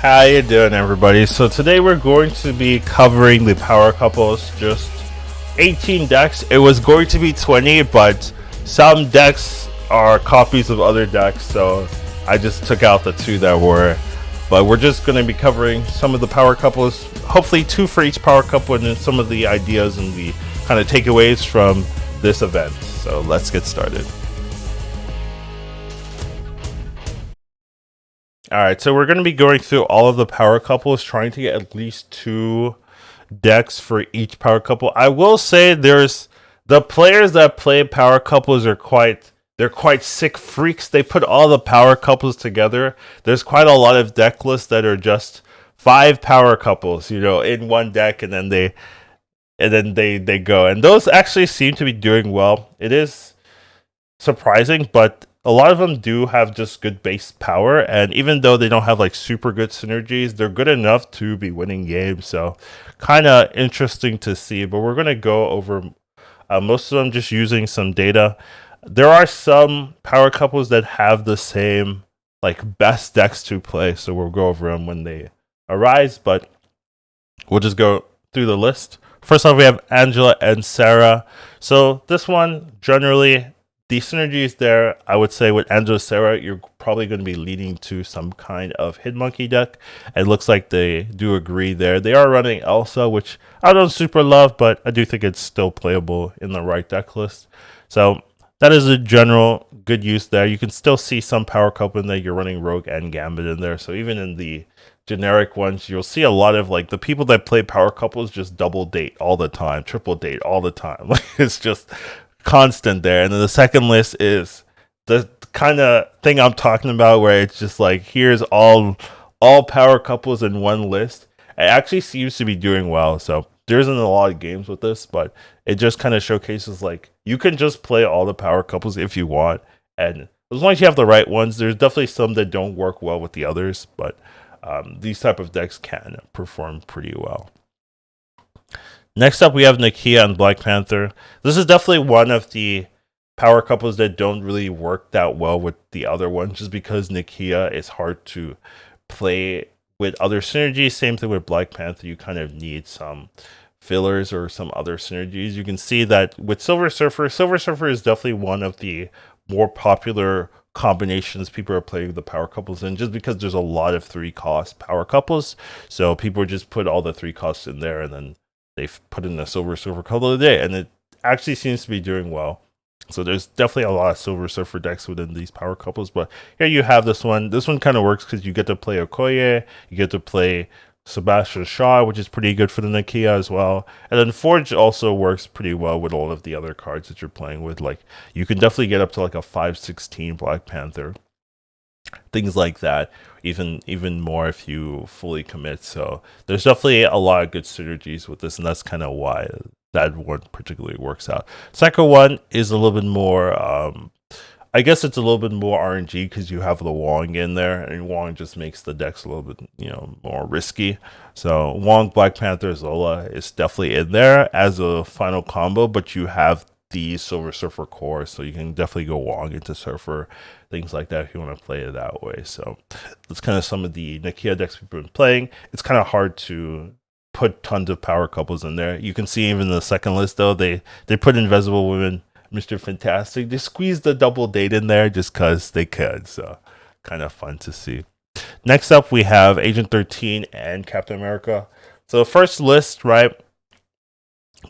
How you doing, everybody? So today we're going to be covering the power couples, just 18 decks. It was going to be 20, but some decks are copies of other decks, so I just took out the two that were. But we're just going to be covering some of the power couples, hopefully two for each power couple, and then some of the ideas and the kind of takeaways from this event. So let's get started. Alright, so we're going to be going through all of the power couples, trying to get at least two decks for each power couple. I will say there's the players that play power couples are quite sick freaks. They put all the power couples together. There's quite a lot of deck lists that are just 5 power couples, in one deck, and then they go. And those actually seem to be doing well. It is surprising, but a lot of them do have just good base power, and even though they don't have like super good synergies, they're good enough to be winning games. So kind of interesting to see, but we're going to go over most of them just using some data. There are some power couples that have the same like best decks to play, so we'll go over them when they arise, but we'll just go through the list. First off, we have Angela and Sera. So this one, generally the synergy is there. I would say with Angela Sera, you're probably going to be leading to some kind of Hit Monkey deck. It looks like they do agree there. They are running Elsa, which I don't super love, but I do think it's still playable in the right deck list. So that is a general good use there. You can still see some power couple in there. You're running Rogue and Gambit in there. So even in the generic ones, you'll see a lot of like the people that play power couples just double date all the time, triple date all the time. Like it's just constant there. And then the second list is the kind of thing I'm talking about, where it's just like here's all power couples in one list. It actually seems to be doing well. So there isn't a lot of games with this, but it just kind of showcases like you can just play all the power couples if you want, and as long as you have the right ones. There's definitely some that don't work well with the others, but these type of decks can perform pretty well. Next up, we have Nakia and Black Panther. This is definitely one of the power couples that don't really work that well with the other ones, just because Nakia is hard to play with other synergies. Same thing with Black Panther. You kind of need some fillers or some other synergies. You can see that with Silver Surfer is definitely one of the more popular combinations people are playing the power couples in, just because there's a lot of 3-cost power couples. So people just put all the 3 costs in there, and then they've put in a Silver Surfer couple of the day, and it actually seems to be doing well. So there's definitely a lot of Silver Surfer decks within these power couples. But here you have this one. This one kind of works because you get to play Okoye, you get to play Sebastian Shaw, which is pretty good for the Nakia as well. And then Forge also works pretty well with all of the other cards that you're playing with. Like you can definitely get up to like a 5/16 Black Panther, things like that, even more if you fully commit. So there's definitely a lot of good synergies with this, and that's kind of why that one particularly works out. Second one is a little bit more I guess it's a little bit more RNG because you have the Wong in there, and Wong just makes the decks a little bit more risky. So Wong, Black Panther, Zola is definitely in there as a final combo, but you have the Silver Surfer core, so you can definitely go Wong into Surfer, things like that if you want to play it that way. So that's kind of some of the Nakia decks we've been playing. It's kind of hard to put tons of power couples in there. You can see even in the second list though, they put Invisible Women, Mr. Fantastic. They squeezed the double date in there just because they could. So kind of fun to see. Next up, we have Agent 13 and Captain America. So the first list, right?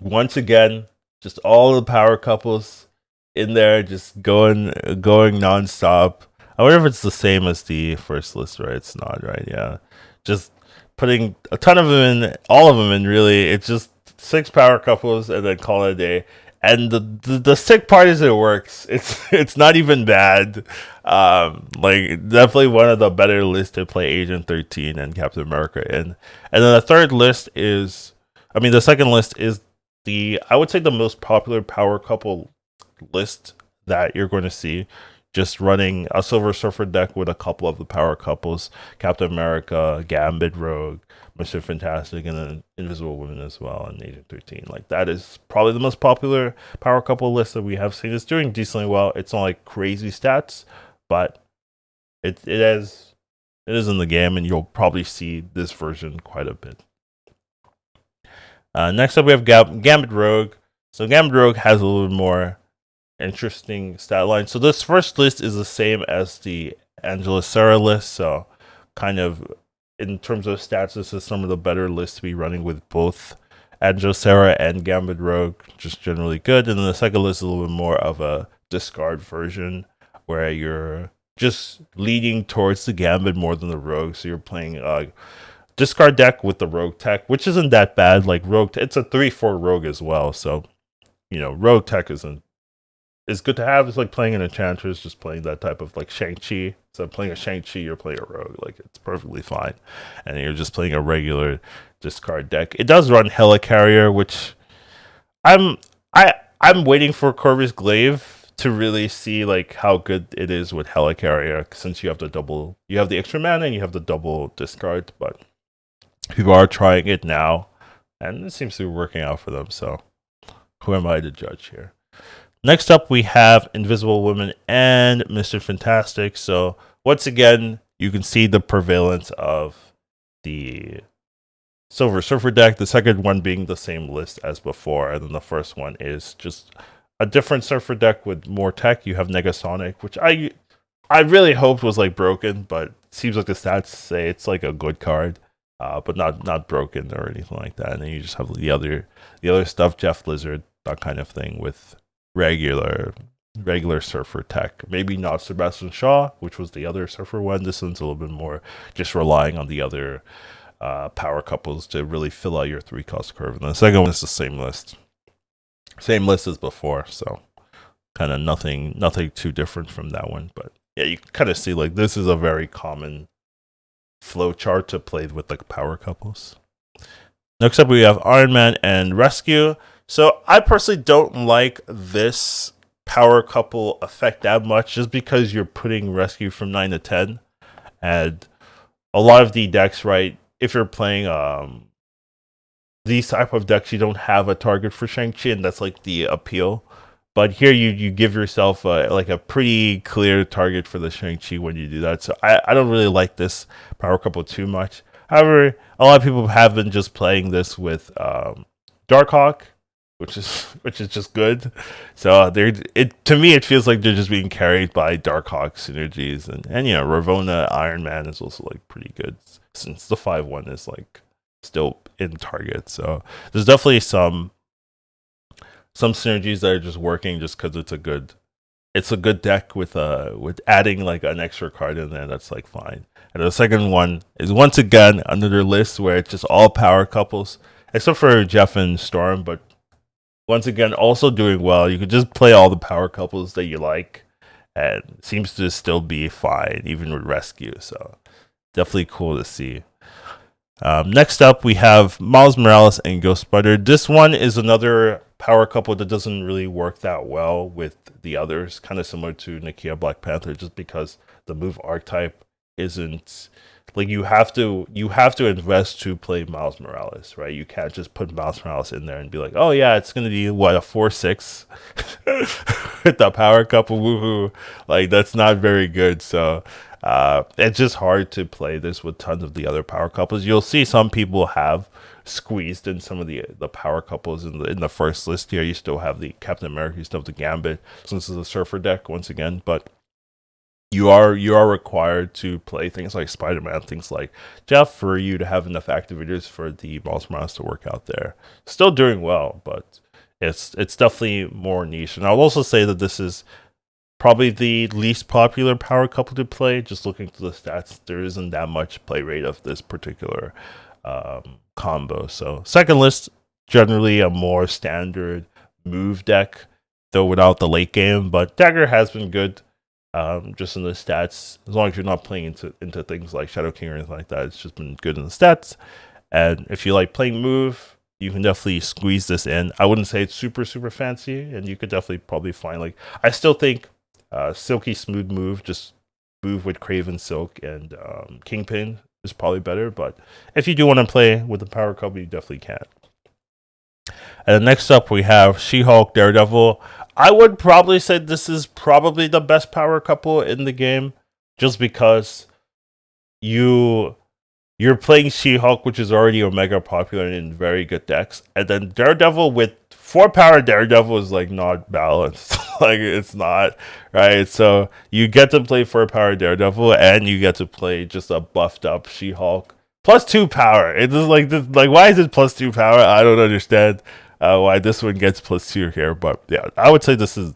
Once again, just all the power couples in there, just going nonstop. I wonder if it's the same as the first list, right? It's not, right? Yeah. Just putting a ton of them in, all of them in, really. It's just 6 power couples and then call it a day. And the sick part is it works. It's not even bad. Like definitely one of the better lists to play Agent 13 and Captain America in. And then the third list is, the second list is I would say the most popular power couple list that you're going to see. Just running a Silver Surfer deck with a couple of the power couples, Captain America, Gambit, Rogue, Mr. Fantastic, and then Invisible Women as well, and Agent 13. Like that is probably the most popular power couple list that we have seen. It's doing decently well. It's not like crazy stats, but it has It is in the game, and you'll probably see this version quite a bit. Next up, we have Gambit Rogue. So Gambit Rogue has a little bit more interesting stat line. So this first list is the same as the Angela Sera list. So kind of in terms of stats, this is some of the better lists to be running with both Angela Sera and Gambit Rogue. Just generally good. And then the second list is a little bit more of a discard version where you're just leaning towards the Gambit more than the Rogue. So you're playing discard deck with the Rogue tech, which isn't that bad. Like Rogue, it's a 3/4 Rogue as well. So, Rogue tech is good to have. It's like playing an Enchantress, just playing that type of like Shang-Chi. So playing a Shang-Chi, you're playing a Rogue. Like it's perfectly fine. And you're just playing a regular discard deck. It does run Helicarrier, which I'm waiting for Corvus Glaive to really see like how good it is with Helicarrier, since you have the extra mana and you have the double discard, but people are trying it now, and it seems to be working out for them. So, who am I to judge here? Next up, we have Invisible Woman and Mr. Fantastic. So, once again, you can see the prevalence of the Silver Surfer deck. The second one being the same list as before, and then the first one is just a different Surfer deck with more tech. You have Negasonic, which I really hoped was like broken, but it seems like the stats say it's like a good card. But not broken or anything like that. And then you just have the other stuff, Jeff Lizard, that kind of thing with regular Surfer tech. Maybe not Sebastian Shaw, which was the other Surfer one. This one's a little bit more just relying on the other power couples to really fill out your 3-cost curve. And the second one is the same list as before. So kind of nothing too different from that one. But yeah, you can kind of see like this is a very common flow chart to play with like power couples. Next up, we have Iron Man and Rescue. So I personally don't like this power couple effect that much, just because you're putting Rescue from 9 to 10, and a lot of the decks, right? If you're playing these type of decks, you don't have a target for Shang-Chi, and that's like the appeal. But here you give yourself like a pretty clear target for the Shang-Chi when you do that. So I don't really like this power couple too much. However, a lot of people have been just playing this with Darkhawk, which is just good. So to me it feels like they're just being carried by Darkhawk synergies, and Ravonna Iron Man is also like pretty good, since the 5/1 is like still in target. So there's definitely some synergies that are just working just because it's a good deck with adding like an extra card in there. That's like fine. And the second one is once again another list where it's just all power couples, except for Jeff and Storm. But once again, also doing well. You could just play all the power couples that you like, and it seems to still be fine even with Rescue. So definitely cool to see. Next up, we have Miles Morales and Ghost Spider. This one is another power couple that doesn't really work that well with the others, kind of similar to Nakia Black Panther, just because the move archetype isn't like you have to invest to play Miles Morales, right? You can't just put Miles Morales in there and be like, oh yeah, it's gonna be what, a 4/6 with the power couple, woohoo! Like that's not very good. So it's just hard to play this with tons of the other power couples. You'll see some people have squeezed in some of the power couples in the first list here. You still have the Captain America, you still have the Gambit, since it's a Surfer deck once again, but you are required to play things like Spider-Man, things like Jeff, for you to have enough activators for the Miles Morales to work out there. Still doing well, but it's definitely more niche. And I'll also say that this is probably the least popular power couple to play. Just looking to the stats, there isn't that much play rate of this particular combo. So second list, generally a more standard move deck, though without the late game. But Dagger has been good, just in the stats. As long as you're not playing into things like Shadow King or anything like that, it's just been good in the stats. And if you like playing move, you can definitely squeeze this in. I wouldn't say it's super fancy, and you could definitely probably find like, I still think Silky Smooth move, just move with Craven Silk and Kingpin is probably better. But if you do want to play with the power couple, you definitely can. And then next up, we have She-Hulk, Daredevil. I would probably say this is probably the best power couple in the game, just because you're playing She-Hulk, which is already Omega popular and in very good decks, and then Daredevil with 4 power Daredevil is like not balanced. Like it's not right. So you get to play 4 power Daredevil, and you get to play just a buffed up She-Hulk plus 2 power. It's just like this. Like why is it plus 2 power? I don't understand why this one gets plus 2 here. But yeah, I would say this is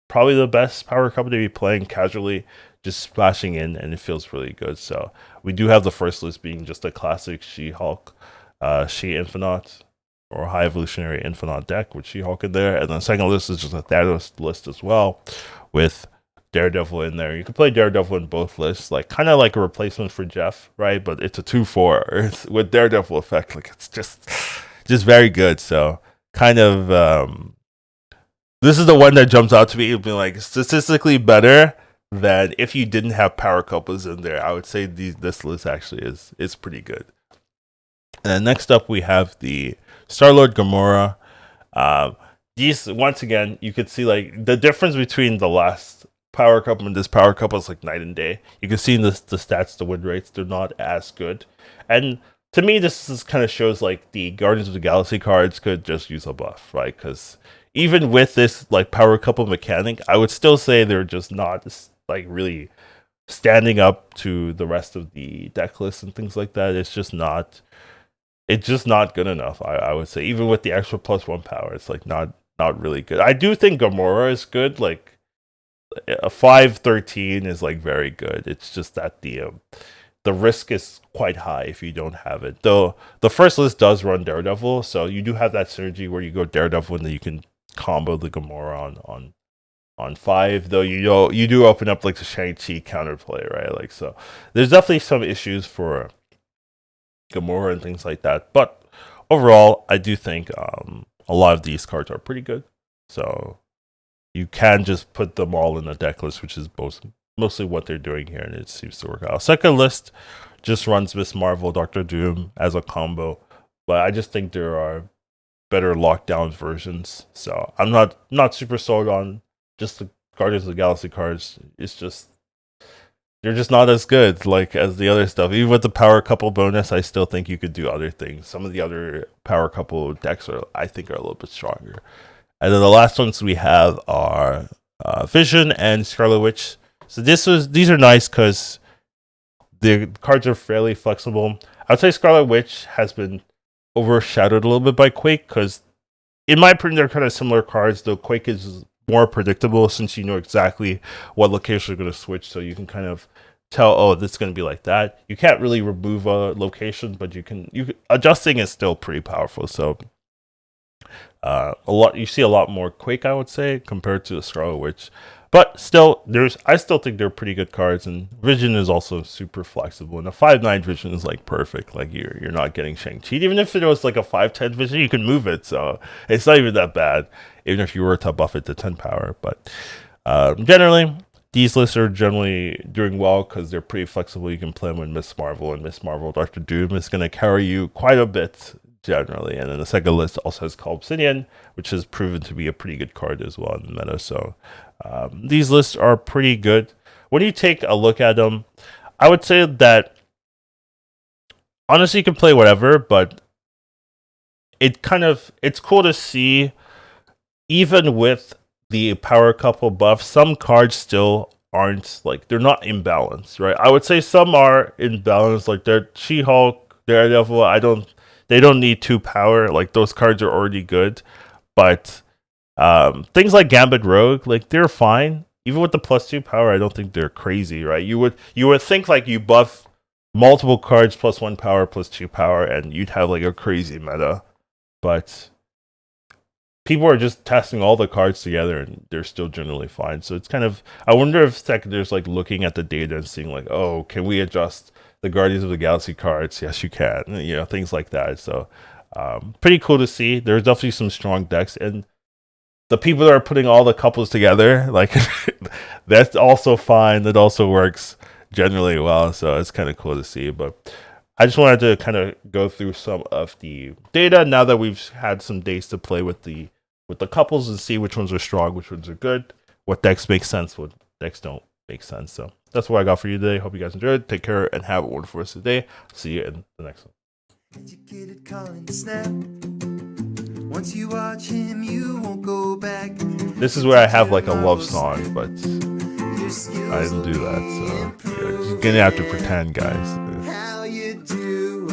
probably the best power couple to be playing casually, just splashing in, and it feels really good. So we do have the first list being just a classic She-Hulk, She-Infinite, or High Evolutionary Infinite deck with She-Hulk in there, and then the second list is just a Thanos list as well, with Daredevil in there. You can play Daredevil in both lists, like kind of like a replacement for Jeff, right? But it's a 2/4 it's with Daredevil effect. Like it's just very good. So kind of this is the one that jumps out to me. It'll be like statistically better than if you didn't have power couples in there. I would say this list actually is pretty good. And then next up we have the Star-Lord Gamora. These once again you could see like the difference between the last power couple and this power couple is like night and day. You can see in the stats, the win rates, they're not as good. And to me, this kind of shows like the Guardians of the Galaxy cards could just use a buff, right? Because even with this like power couple mechanic, I would still say they're just not like really standing up to the rest of the deck list and things like that. It's just not good enough. I would say even with the extra +1 power, it's like not really good. I do think Gamora is good. Like a 5/13 is like very good. It's just that the risk is quite high if you don't have it. Though the first list does run Daredevil, so you do have that synergy where you go Daredevil and then you can combo the Gamora on 5. Though you do open up like the Shang-Chi counterplay, right? Like so, there's definitely some issues for Gamora and things like that. But overall, I do think a lot of these cards are pretty good. So you can just put them all in the deck list, which is mostly what they're doing here, and it seems to work out. Second list just runs Miss Marvel, Doctor Doom as a combo, but I just think there are better lockdown versions. So I'm not super sold on just the Guardians of the Galaxy cards. It's just they're just not as good like as the other stuff. Even with the power couple bonus, I still think you could do other things. Some of the other power couple decks I think are a little bit stronger. And then the last ones we have are Vision and Scarlet Witch. So these are nice because the cards are fairly flexible. I'd say Scarlet Witch has been overshadowed a little bit by Quake because, in my opinion, they're kind of similar cards. Though Quake is more predictable since you know exactly what location you're going to switch, so you can kind of tell, oh, this is going to be like that. You can't really remove a location, but you can adjusting is still pretty powerful. So you see a lot more Quake, I would say, compared to the Scarlet Witch. But still, I still think they're pretty good cards, and Vision is also super flexible. And a 5/9 Vision is like perfect. Like you're not getting Shang-Chi. Even if it was like a 5/10 Vision, you can move it, so it's not even that bad. Even if you were to buff it to 10 power, but generally these lists are generally doing well because they're pretty flexible. You can play them with Miss Marvel, and Miss Marvel Doctor Doom is going to carry you quite a bit generally. And then the second list also has Call Obsidian, which has proven to be a pretty good card as well in the meta. So these lists are pretty good. When you take a look at them, I would say that honestly you can play whatever, but it's cool to see even with the power couple buff, some cards still aren't like they're not imbalanced, right? I would say some are imbalanced, like they're She-Hulk, Daredevil. They don't need 2 power. Like those cards are already good, but things like Gambit Rogue, like they're fine. Even with the +2 power, I don't think they're crazy, right? You would think like you buff multiple cards +1 power, +2 power, and you'd have like a crazy meta. But people are just testing all the cards together, and they're still generally fine. So it's kind of I wonder if secondaries like looking at the data and seeing like, oh, can we adjust the Guardians of the Galaxy cards? Yes, you can. You know, things like that. So pretty cool to see. There's definitely some strong decks, and the people that are putting all the couples together, like that's also fine. That also works generally well. So it's kind of cool to see. But I just wanted to kind of go through some of the data now that we've had some days to play with the couples and see which ones are strong, which ones are good, what decks make sense, what decks don't make sense. So that's what I got for you today. Hope you guys enjoyed. Take care and have a wonderful rest of the day. See you in the next one. Educated Colin Snap. Once you watch him, you won't go back. This is where I have like a love song, but I didn't do that, so you're just gonna have to pretend, guys. How you do